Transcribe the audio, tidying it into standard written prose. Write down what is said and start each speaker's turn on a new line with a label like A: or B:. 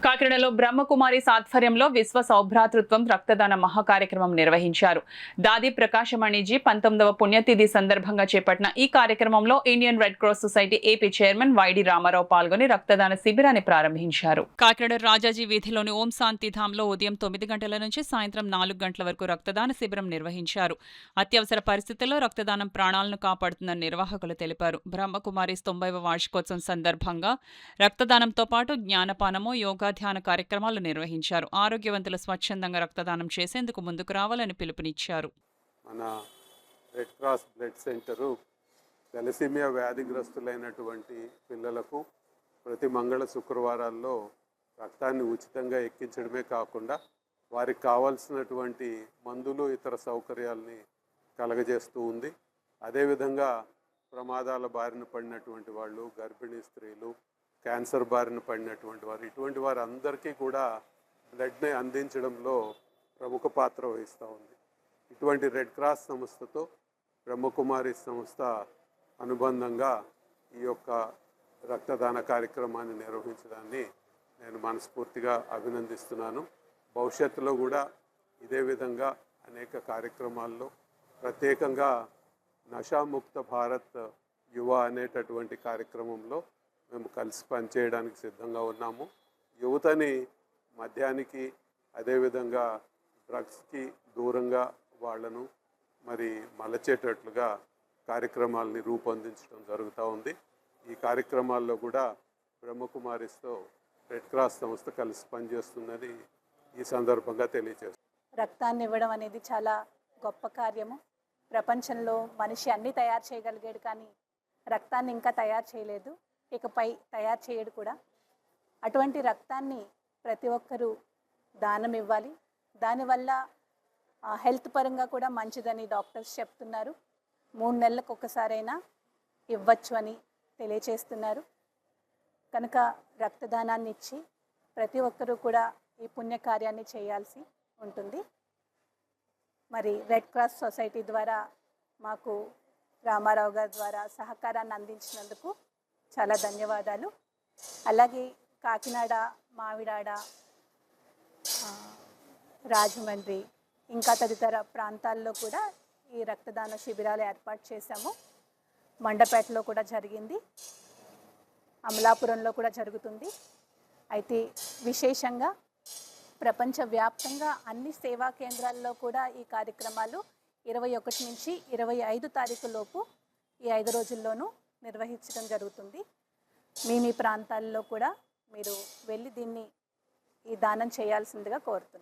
A: కాకినాడలో బ్రహ్మకుమారిస్ ఆధ్వర్యంలో విశ్వ సౌభ్రాతృత్వం రక్తదాన మహాకార్యక్రమం నిర్వహించారు. దాది ప్రకాశమణిజీ 19వ పుణ్యతిథి సందర్భంగా చేపట్టిన ఈ కార్యక్రమంలో Indian Red Cross Society AP chairman YD Ramarao పాల్గొని రక్తదాన శిబిరాన్ని ప్రారంభించారు. కాకినాడ రాజాజీ వీధిలోని ఓం శాంతిధాంలో ఉదయం 9 గంటల నుంచి సాయంత్రం 4 గంటల వరకు రక్తదాన శిబిరం నిర్వహించారు. అత్యవసర పరిస్థితుల్లో రక్తదానం ప్రాణాలను కాపాడుతుందని నిర్వాహకులు తెలిపారు. బ్రహ్మకుమారిస్ 90వ వార్షికోత్సవం సందర్భంగా రక్తదానంతో పాటు జ్ఞానపానము, యోగా, ధ్యాన కార్యక్రమాలు నిర్వహించారు. ఆరోగ్యవంతులు స్వచ్ఛందంగా రక్తదానం చేసేందుకు ముందుకు రావాలని పిలుపునిచ్చారు.
B: మన Red Cross blood centre thalassemia వ్యాధిగ్రస్తులైనటువంటి పిల్లలకు ప్రతి మంగళ శుక్రవారాల్లో రక్తాన్ని ఉచితంగా ఎక్కించడమే కాకుండా వారికి కావాల్సినటువంటి మందులు, ఇతర సౌకర్యాలని కలగజేస్తూ ఉంది. అదేవిధంగా ప్రమాదాల బారిన పడినటువంటి వాళ్ళు, గర్భిణీ స్త్రీలు, క్యాన్సర్ బారిన పడినటువంటి వారు, ఇటువంటి వారందరికీ కూడా బ్లడ్ని అందించడంలో ప్రముఖ పాత్ర వహిస్తూ ఉంది. ఇటువంటి రెడ్ క్రాస్ సంస్థతో బ్రహ్మకుమారి సంస్థ అనుబంధంగా ఈ యొక్క రక్తదాన కార్యక్రమాన్ని నిర్వహించడాన్ని నేను మనస్ఫూర్తిగా అభినందిస్తున్నాను. భవిష్యత్తులో కూడా ఇదే విధంగా అనేక కార్యక్రమాల్లో, ప్రత్యేకంగా నషాముక్త భారత్ యువ అనేటటువంటి కార్యక్రమంలో మేము కలిసి పనిచేయడానికి సిద్ధంగా ఉన్నాము. యువతని మద్యానికి, అదేవిధంగా డ్రగ్స్కి దూరంగా వాళ్లను మలచేటట్లుగా కార్యక్రమాలని రూపొందించడం జరుగుతూ ఉంది. ఈ కార్యక్రమాల్లో కూడా బ్రహ్మకుమారిస్తో రెడ్ క్రాస్ సంస్థ కలిసి పనిచేస్తుందని ఈ సందర్భంగా తెలియజేస్తుంది.
C: రక్తాన్ని ఇవ్వడం అనేది చాలా గొప్ప కార్యము. ప్రపంచంలో మనిషి అన్నీ తయారు చేయగలిగాడు, కానీ రక్తాన్ని ఇంకా తయారు చేయలేదు, ఇకపై తయారు చేయడు కూడా. అటువంటి రక్తాన్ని ప్రతి ఒక్కరూ దానం ఇవ్వాలి. దానివల్ల హెల్త్ పరంగా కూడా మంచిదని డాక్టర్స్ చెప్తున్నారు. 3 నెలలకు ఒకసారైనా ఇవ్వచ్చు అని తెలియచేస్తున్నారు. కనుక రక్తదానాన్ని ఇచ్చి ప్రతి ఒక్కరూ కూడా ఈ పుణ్యకార్యాన్ని చేయాల్సి ఉంటుంది. మరి రెడ్ క్రాస్ సొసైటీ ద్వారా మాకు రామారావు గారి ద్వారా సహకారాన్ని అందించినందుకు చాలా ధన్యవాదాలు. అలాగే కాకినాడ, మావిడాడ, రాజమండ్రి ఇంకా తదితర ప్రాంతాల్లో కూడా ఈ రక్తదాన శిబిరాలు ఏర్పాటు చేశాము. మండపేటలో కూడా జరిగింది, అమలాపురంలో కూడా జరుగుతుంది. అయితే విశేషంగా ప్రపంచవ్యాప్తంగా అన్ని సేవా కేంద్రాల్లో కూడా ఈ కార్యక్రమాలు 21 నుంచి 25 తారీఖు లోపు ఈ 5 రోజుల్లోనూ నిర్వహించడం జరుగుతుంది. మీ ప్రాంతాల్లో కూడా మీరు వెళ్ళి ఈ దానం చేయాల్సిందిగా కోరుతున్నాను.